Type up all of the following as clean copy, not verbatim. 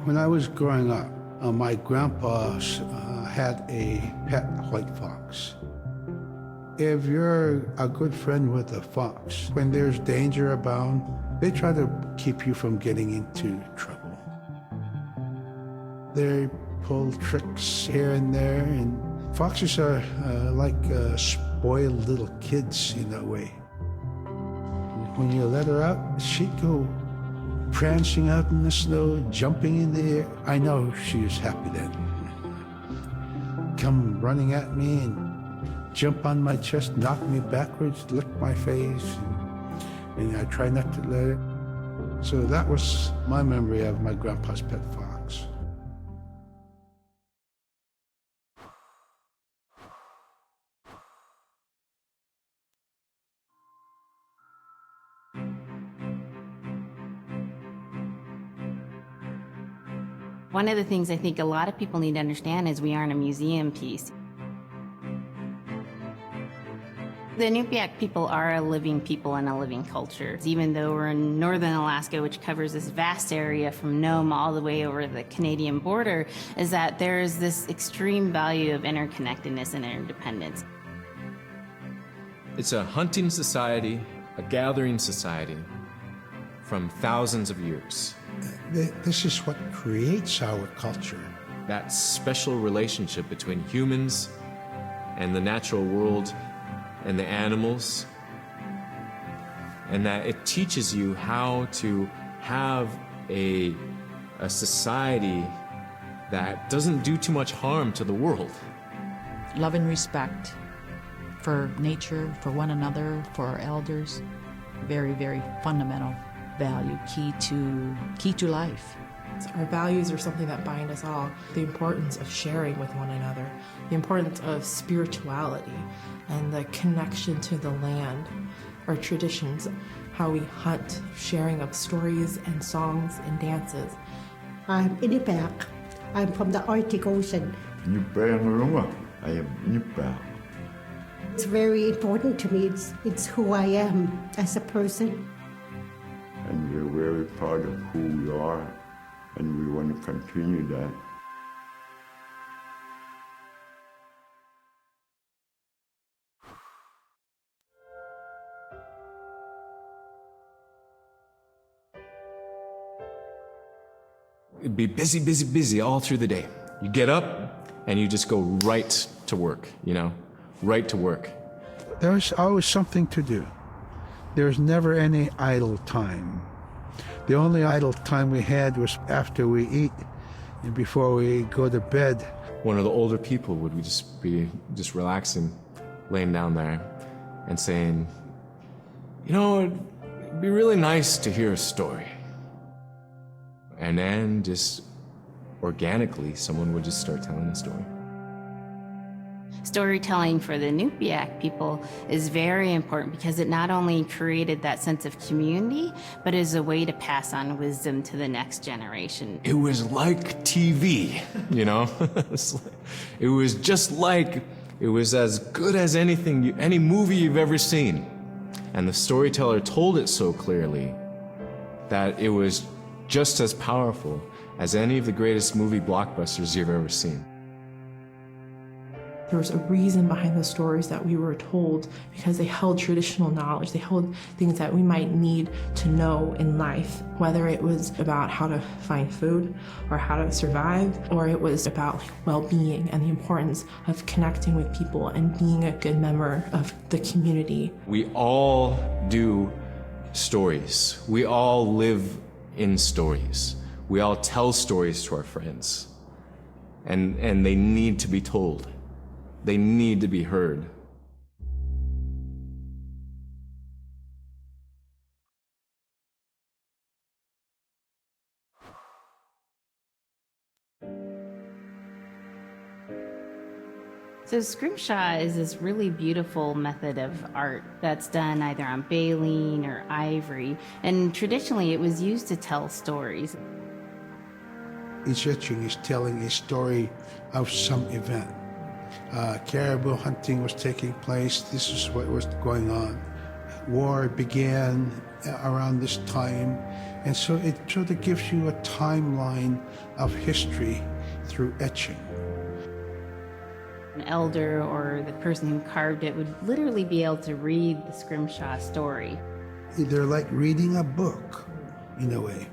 When I was growing up, my grandpa had a pet white fox. If you're a good friend with a fox, when there's danger abound, they try to keep you from getting into trouble. They pull tricks here and there, and foxes are like spoiled little kids in a way. When you let her out, she'd go prancing out in the snow, jumping in the air. I know she was happy then. Come running at me and jump on my chest, knock me backwards, lick my face, and I try not to let it. So that was my memory of my grandpa's pet fox. One of the things I think a lot of people need to understand is we aren't a museum piece. The Inupiaq people are a living people and a living culture. Even though we're in northern Alaska, which covers this vast area from Nome all the way over the Canadian border, is that there is this extreme value of interconnectedness and interdependence. It's a hunting society, a gathering society from thousands of years. This is what creates our culture. That special relationship between humans and the natural world and the animals, and that it teaches you how to have a society that doesn't do too much harm to the world. Love and respect for nature, for one another, for our elders. Very, very fundamental value, key to life. Our values are something that bind us all. The importance of sharing with one another, the importance of spirituality, and the connection to the land, our traditions, how we hunt, sharing of stories and songs and dances. I'm Inupiaq. I'm from the Arctic Ocean. I am Inupiaq. It's very important to me. It's who I am as a person. And we're very proud of who we are, and we want to continue that. It'd be busy, busy, busy all through the day. You get up and you just go right to work, you know, right to work. There's always something to do. There's never any idle time. The only idle time we had was after we eat and before we go to bed. One of the older people would be just relaxing, laying down there and saying, you know, it'd be really nice to hear a story. And then just organically, someone would just start telling a story. Storytelling for the Inupiaq people is very important because it not only created that sense of community, but is a way to pass on wisdom to the next generation. It was like TV, you know? It was just like, it was as good as anything, any movie you've ever seen. And the storyteller told it so clearly that it was just as powerful as any of the greatest movie blockbusters you've ever seen. There was a reason behind the stories that we were told because they held traditional knowledge. They held things that we might need to know in life, whether it was about how to find food or how to survive, or it was about well-being and the importance of connecting with people and being a good member of the community. We all do stories. We all live in stories. We all tell stories to our friends. And they need to be told. They need to be heard. So scrimshaw is this really beautiful method of art that's done either on baleen or ivory, and traditionally it was used to tell stories. Each etching is telling a story of some event. Caribou hunting was taking place. This is what was going on. War began around this time, and so it sort of gives you a timeline of history through etching. An elder or the person who carved it would literally be able to read the scrimshaw story. They're like reading a book, in a way.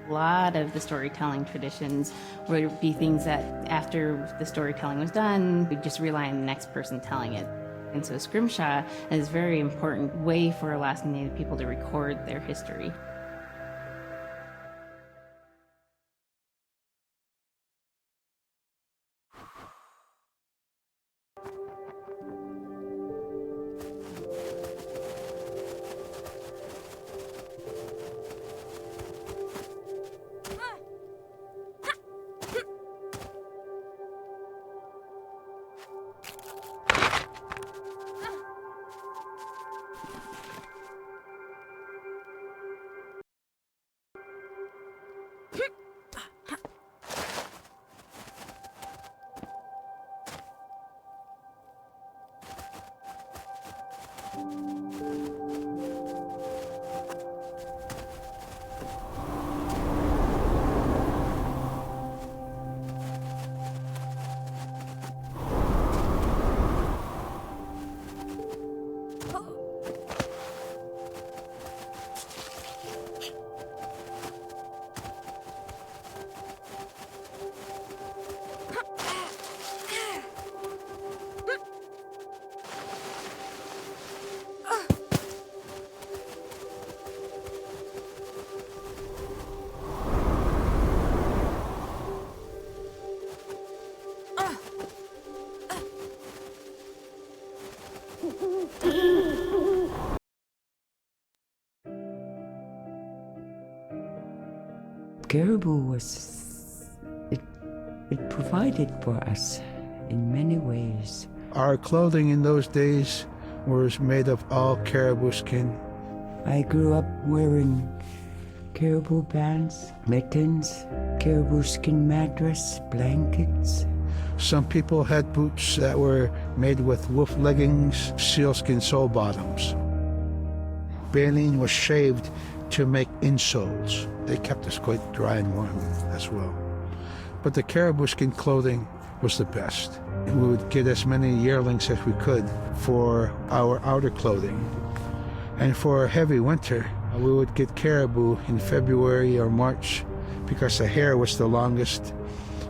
A lot of the storytelling traditions would be things that after the storytelling was done, we'd just rely on the next person telling it. And so scrimshaw is a very important way for Alaskan Native people to record their history. Caribou it provided for us in many ways. Our clothing in those days was made of all caribou skin. I grew up wearing caribou pants, mittens, caribou skin mattress, blankets. Some people had boots that were made with wolf leggings, sealskin sole bottoms. Baleen was shaved to make insoles. They kept us quite dry and warm as well. But the caribou skin clothing was the best. We would get as many yearlings as we could for our outer clothing. And for a heavy winter, we would get caribou in February or March because the hair was the longest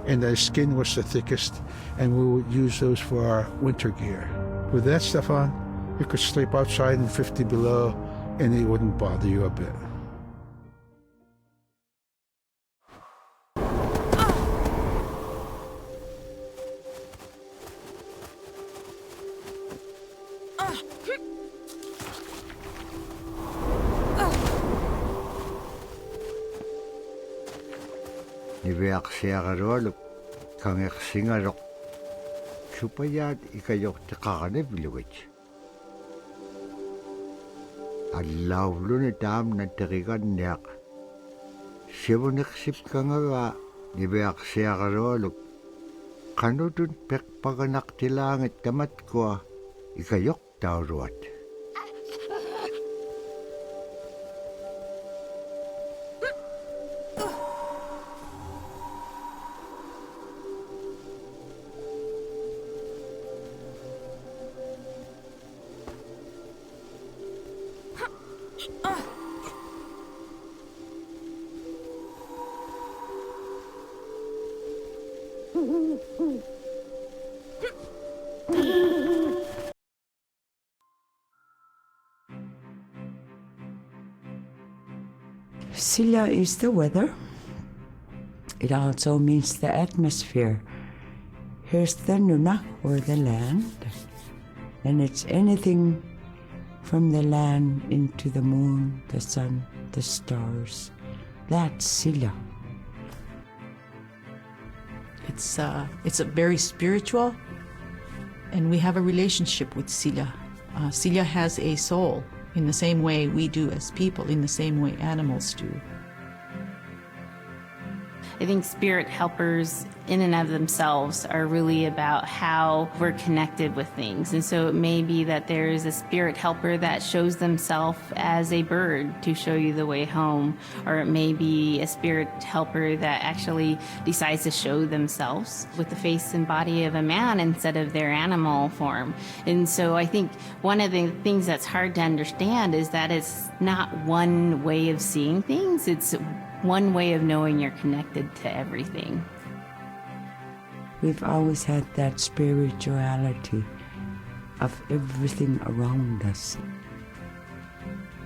and the skin was the thickest, and we would use those for our winter gear. With that stuff on, you could sleep outside in 50 below and it wouldn't bother you a bit. Niveaksiagarualuk kangersingarok supayat ikayok tiqaqanivluit allauluni taam natteriganniaq sivuniqsipkangaga niveaksiagarualuk qanutun peqpaganaqtilaangit tamatkua ikayok tauruat. Silla is the weather. It also means the atmosphere. Here's the nuna, or the land. And it's anything from the land into the moon, the sun, the stars. That's Silla. It's a very spiritual And we have a relationship with Sila. Sila has a soul in the same way we do as people, in the same way animals do. I think spirit helpers in and of themselves are really about how we're connected with things. And so it may be that there is a spirit helper that shows themselves as a bird to show you the way home, or it may be a spirit helper that actually decides to show themselves with the face and body of a man instead of their animal form. And so I think one of the things that's hard to understand is that it's not one way of seeing things, it's one way of knowing you're connected to everything. We've always had that spirituality of everything around us.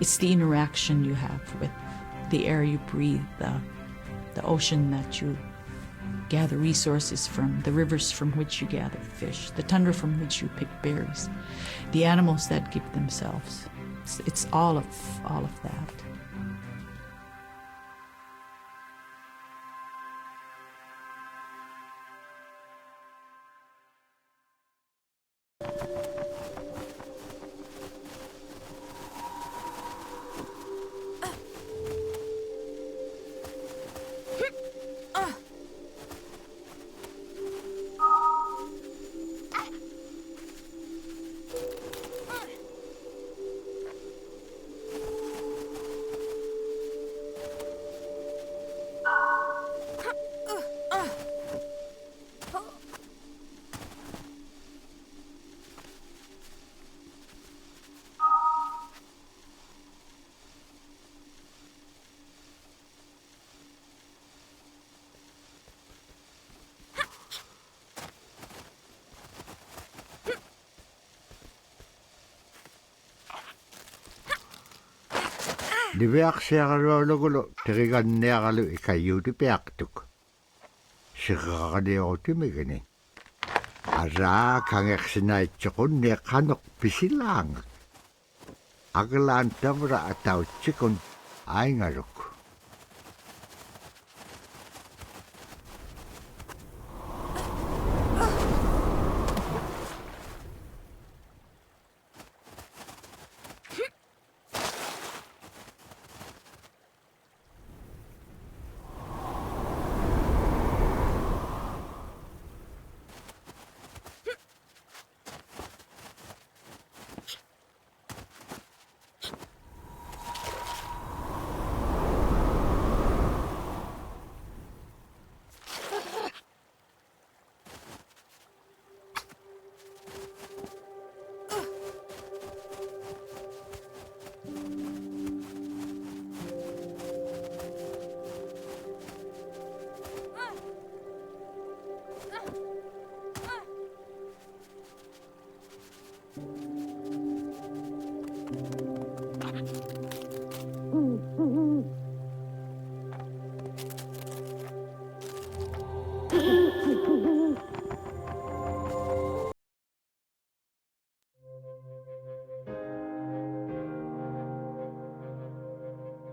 It's the interaction you have with the air you breathe, the ocean that you gather resources from, the rivers from which you gather fish, the tundra from which you pick berries, the animals that give themselves. It's all of that. Liveaksiaqalualugulo teriganniaqalu ikayuutipiaqtuk. Siqaqaniutimigani. Araa kangeqsinaitsequnni qanuq pisilaangak. Aglaan tavra atautsikun aingaluk.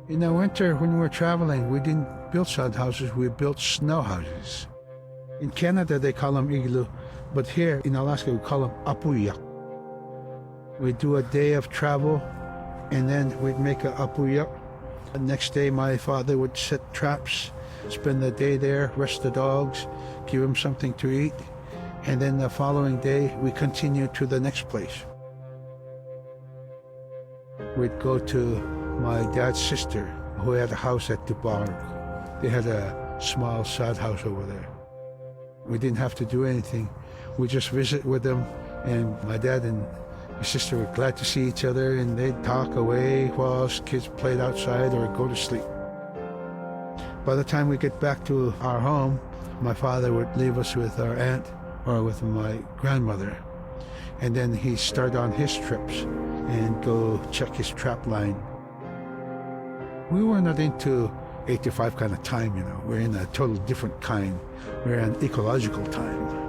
In the winter, when we were traveling, we didn't build sod houses, we built snow houses. In Canada, they call them igloo, but here in Alaska, we call them apuyak. We'd do a day of travel, and then we'd make a apuyak. The next day, my father would set traps, spend the day there, rest the dogs, give them something to eat, and then the following day, we continued to the next place. We'd go to my dad's sister, who had a house at Dubarg. They had a small sod house over there. We didn't have to do anything. We just visit with them, and my dad and my sister were glad to see each other, and they'd talk away while us kids played outside or go to sleep. By the time we get back to our home, my father would leave us with our aunt or with my grandmother, and then he'd start on his trips and go check his trap line. We were not into 8 to 5 kind of time, you know. We're in a totally different kind. We're in ecological time.